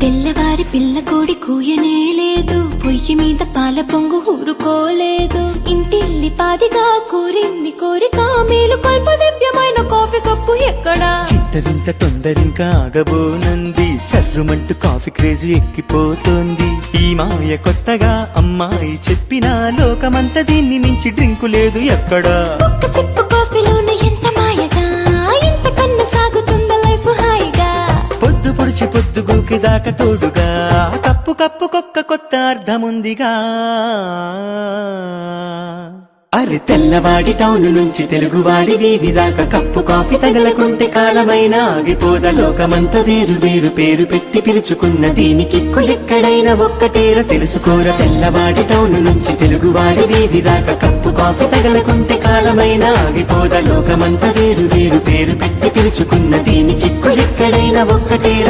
తెల్లవారి పిల్ల కోడి కూయనే లేదు, పొయ్యి మీద పాల పొంగు ఊరుకోలేదు. ఇంటిల్లి పాదిగా కోరింది కోరిక, మేలు కొల్ప దివ్యమైన కాఫీ కప్పు ఎక్కడా? ఇంత వింత తొందరింకా ఆగబోనంది, సర్రుమంటూ కాఫీ క్రేజు ఎక్కిపోతోంది. ఈ మాయ కొత్తగా అమ్మాయి చెప్పినా, లోకమంతా దీన్ని మించి డ్రింకు లేదు ఎక్కడా. ఒక్క సిప్పు కాఫీలోన ఎంత మాయగా, ఇంత కన్నా సాగుతుందా లైఫ్ హాయిగా. పొద్దు పొడిచి పొద్దుగూకి దాకా తోడుగా, కప్పు కప్పుకొక్క కొత్త అర్థముందిగా. అరే తెల్లవాడి టౌన్ నుంచి తెలుగువాడి వీధి దాకా, కప్పు కాఫీ తగలకుంటే కాలమైన ఆగిపోద. లోకమంతా వేరు వేరు పేరు పెట్టి పిలుచుకున్న, దీనికిక్కు ఎక్కడైనా ఒక్కటేర తెలుసుకోర. తెల్లవాడి టౌన్ నుంచి తెలుగువాడి వీధి దాకా, కప్పు కాఫీ తగలకుంటే కాలమైన ఆగిపోద. లోకమంతా వేరు వేరు పేరు పెట్టి పిలుచుకున్న, దీనికిక్కు ఎక్కడైనా ఒక్కటేర